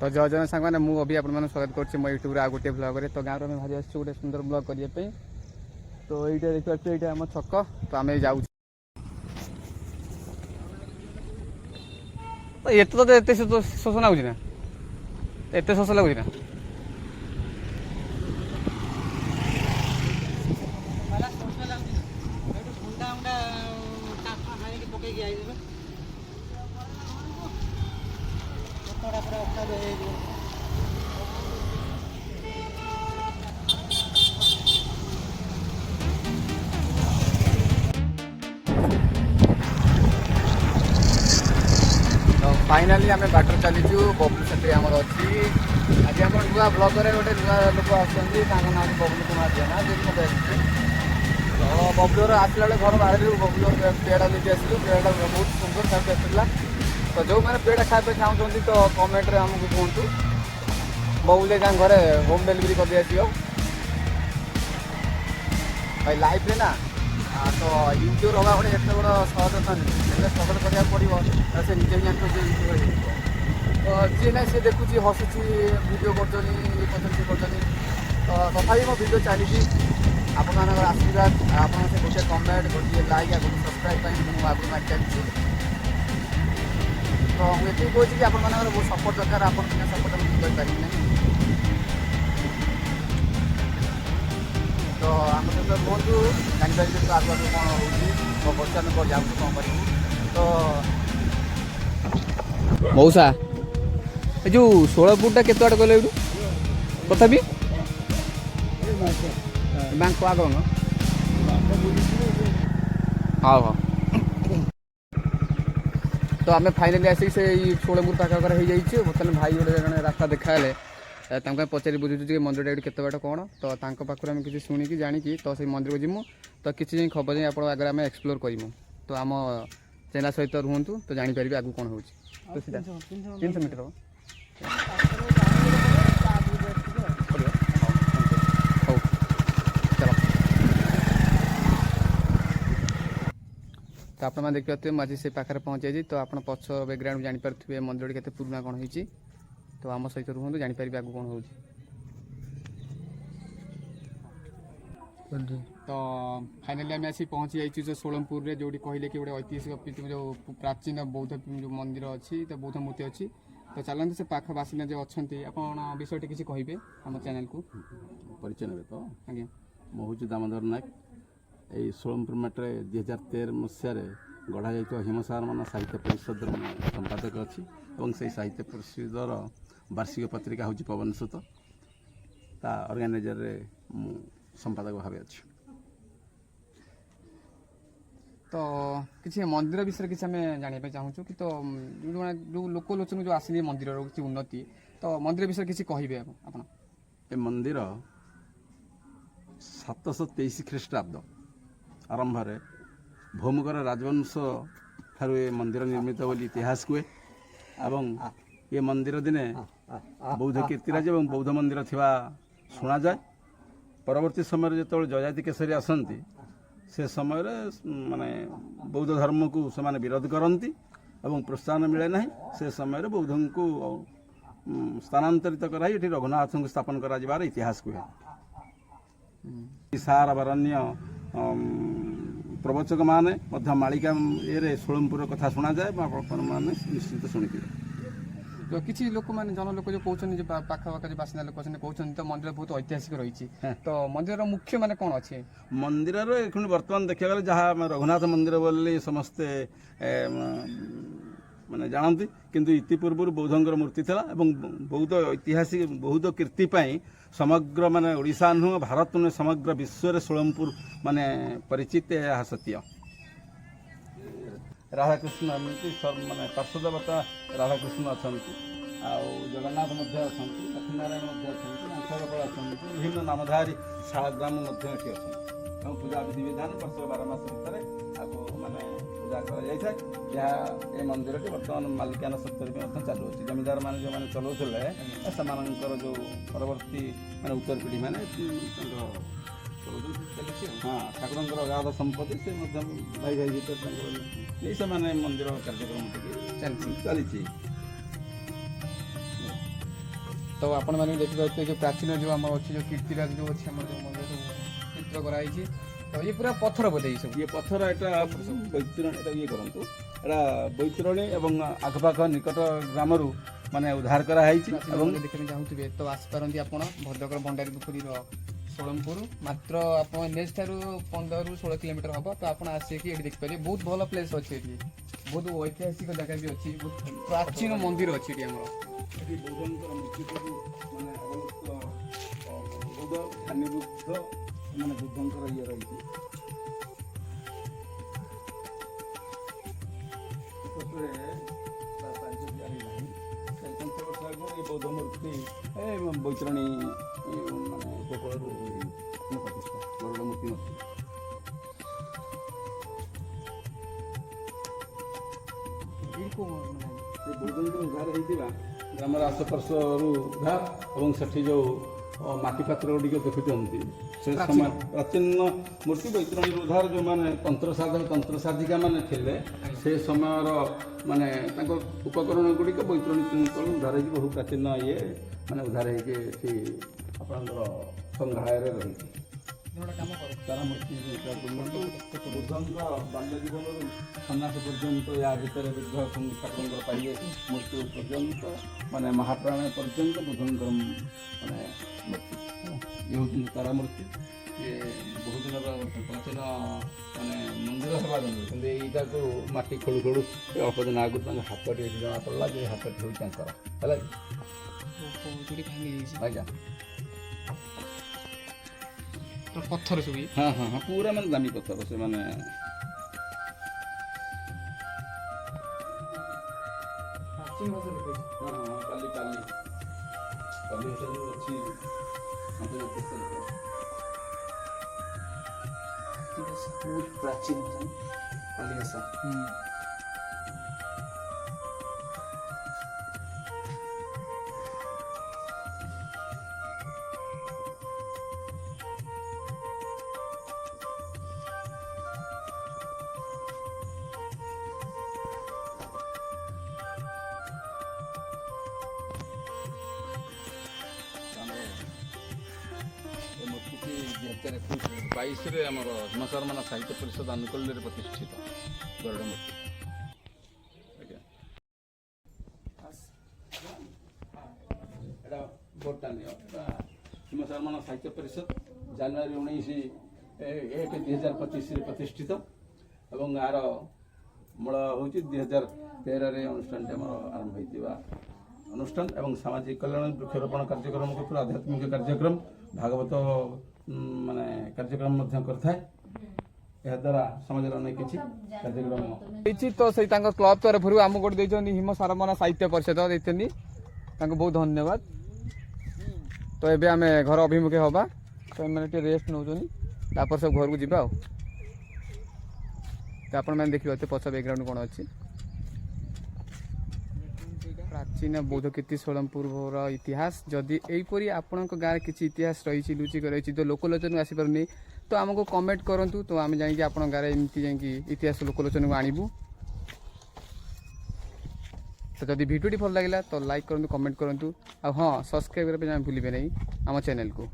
तो जय जन सांग मैंने मुझे आप स्वागत कर यूट्यूब आ गोटे ब्लॉग तो गाँव में बाहरी आसो गोटे सुंदर ब्लॉग करने तो ये देखिए ये आम छक तो आम जाऊ ये तो एत शोष लगुच ना एत शोष लगुच ना फाइनाली आम बाटर चलीचु बबलू से आमर अच्छी आज आप नुआ ब्लॉग गोटे नुआ लोक आना बबलू कुमार जेना जो मत तो बबलूर आसला बेले घर बाहर बबलू पेड़ा लेके आसलु पेड़ा बहुत सुंदर खाते आसला तो जो मैंने पेड़ा खाया चाहते तो कमेंट रे आमको कहतु बबलू जहाँ घर होम डिलीवरी कर दिया भाई लाइफ ना तो यूट्यूब रहा गोटे एत बड़ा सहज स्ट्रगल करा पड़ो से निजे जानते तो जी ना सी देखुची हसुची वीडियो कर तो तथापि मो वीडियो चली आप आशीर्वाद आप गोटे कमेंट गोटे लाइक गोटे सब्सक्राइब मुझे आगे मार चलती तो मुझे कहूँ कि आप बहुत सपोर्ट दरकार आप सपोर्ट मुझे पारे तो आम सहित रुहतु जानपारे तो आगे कौन हो बच्चा को जाऊँ कौन कर तो मौसा ये जो 16 फुटा के आड़ गले तथापि बैंक आग हाँ हाँ तो आम फाइनाली आसिक से 16 फुट पाखर हो जाइए बर्तमान भाई गोटे रास्ता देखाले पचारि बुझुचे मंदिर केते बाट कौन तो पाखर आम किसी शुणिकी जाणी तो से मंदिर को जीमु तो किसी खबर जाए आप आगे आम एक्सप्लोर करूँ तो आम चेना सहित रुहतु तो जापर आगे कौन हो 300 मीटर तो आप देखते पारे मुझे से पाखे पहुँच जाइए तो आप पछ बैकग्राउंड जापर मंदिर के पुराना कौन हो तो आम सहित रुहतु जापर आगे कौन हो तो फाइनाली आम आसी पहुँची जाइए जो सोलमपुर में जो कहले कि गोटे ऐतिहासिक जो प्राचीन बौद्ध जो मंदिर अच्छी तो बौद्ध मूर्ति अच्छी तो चलते से पाख बासिंदा जो अच्छा आप विषय किसी कहे आम चैनल को परिचय ने तो आज्ञा मुझे दामोदर नायक यही सोलमपुर मेट्रे 2013 मसीह गढ़ा जा हिमसार मान साहित्य परिषद संपादक अच्छी और से साहित्य परिषदर वार्षिक पत्रिका हूँ पवन सुत ता ऑर्गेनाइजर संपादक भाव अच्छी तो किसी मंदिर विषय किसी आम जानापी चाहूँ कि तो जो लोकलोचन जो आसिले मंदिर किसी उन्नति तो मंदिर विषय किसी कहे आप मंदिर 723 ख्रीष्टाब्द आरंभ भौमुकर राजवंश ठारू ये मंदिर निर्मित बोली इतिहास हुए एवं ये मंदिर दिने बौद्ध कीर्तिराज और बौद्ध मंदिर थिबा शुणा जाए परवर्ती समय जो जयाति केसरी आसती से समय माने बौद्ध धर्म को से विरोध करती और प्रोत्साहन मिले ना से समय बौद्ध को स्थानांतरित कराई रघुनाथ को स्थापन कर इतिहास हुए सार अरण्य प्रवचक माने मालिका ये सोलमपुर कथा शुणा जाए मैंने निश्चित शुणी तो किसी लोक मैंने जन लोक जो कहते पाखापाखा जो बासिंदा लोक कहते तो मंदिर बहुत ऐतिहासिक रही तो मंदिर मुख्य माने कौन अच्छे मंदिर बर्तमान देखा गले जहाँ रघुनाथ मंदिर बोली समस्ते माने जानती किंतु इतिपूर्व बौद्धंकर मूर्ति था बौद्ध ऐतिहासिक बौद्ध कीर्ति समग्र माने ओडिशा नुह भारत नुह समग्र विश्व सोलमपुर माने परिचित यह सत्य राधाकृष्ण माने पार्श्वदेवता राधाकृष्ण अच्छा जगन्नाथ लक्ष्मीनारायण अच्छा विभिन्न नामधारी शालग्राम अच्छा पूजा विधि विधान वर्ष 12 मास भितर माने पूजा कर मंदिर के बर्तमान मालिकाना सत्तर में चलुच्छे जमीदार मैंने जो मैंने चलाऊे से जो परवर्ती मैंने उत्तर पीढ़ी मैंने हाँ ठाकुर अगाध संपत्ति से भाई भाई भर से मंदिर कार्यक्रम चलती तो आपण मैंने देखिए जो प्राचीन जो आम अच्छी जो कीर्तिराज जो अच्छी आम जो मंदिर सब चित्र कराई तो ये पूरा पत्थर बोधे सब ये पत्थर एटा बैतरणी एटा ये करंतु एटा बैतरणी एवं आखपाख निकट ग्रामरू माने उद्धार करा हैछि एवं देखते चाहूथे तो आसपारती आप भद्रक भंडारी पुखुरी सोलमपुर मात्र आप नेक्स्ट ठार 15 ରୁ 16 किलोमीटर हम तो आप आसिकी ये देखिए बहुत भल प्लेस अच्छे ये बहुत ऐतिहासिक जगह भी अच्छी बहुत प्राचीन मंदिर अच्छी ये एठी बौद्धंकर मूर्ति माने बौद्ध खानी बुद्ध माने बुद्धंकर ये रही बौद्ध मूर्ति बैतरणी माने गोपालू प्रतिष्ठा गरुड़ मूर्ति बौद्धंकर उद्धार होता ग्रामर आसपार्श्वर उद्धार और सेठी जो माटी पात्र गुड़िक देखुंट से समय प्राचीन मूर्ति बैतरणी उद्धार जो मैंने तंत्र साधक तंत्र साधिका मैंने थे से समय माने उपकरण गुड़िक बैतरणी उद्धार हो बहु प्राचीन ये माने उद्धार होकर संग्रहालय रही तारा मूर्ति बुद्धंक बाल्य जीवन सन्यास पर्यंत या भितर बुद्ध ठाकुर पाइए मृत्यु पर्यंत माने महाप्राण पर्यंत बुद्धंकर माने मूर्ति ये हूँ तारा मूर्ति ये बहुत दिन प्राचीन माने मंदिर हवा कि यहीटा को माटी खोलू खोलू अल्प दिन आगुरी हाथ टे जना पड़ा जे हाथ है आज्ञा तो पत्थर सब हाँ हाँ हाँ पूरा मैंने दामी पत्थर से मैंने प्राचीन पाली भाषा बाईस हिमसारमान साहित्य परिषद आनुकूल्य प्रतिष्ठित गरुड़ मूर्ति हिमसारमान साहित्य परिषद जनवरी 19/1/2025 प्रतिष्ठित और यार मूल हूँ 2013 अनुष्ठान आरंभ होता अनुष्ठान एवं सामाजिक कल्याण वृक्षरोपण कार्यक्रम को आध्यात्मिक कार्यक्रम भागवत माने कार्यक्रम कर द्वारा समाज अनेक किसी कार्यक्रम तो से क्लब तरफ आम गोटे हिम सारमना साहित्य परिषद देते बहुत धन्यवाद तो ये आम घर अभिमुखे हवा तो मैंने रेस्ट नौ सब घर को जा आप देखिए पछ बैकग्राउंड कौन अच्छी प्राचीन बौद्ध कीर्ति सोलमपुर इतिहास जदि यहीपरी आपण गाँव किसी इतिहास रही लुचिक रही तो लोकलोचन को आसीपार तो आमको कमेंट करूँ तो आम जाकि आप गाँव एमती जा इतिहास लोकलोचन को आणबू तो जदि भिडियोटी भल लगे तो लाइक करूँ कमेंट करूँ हाँ सब्सक्राइब करने भूलिए नहीं आम चैनल को।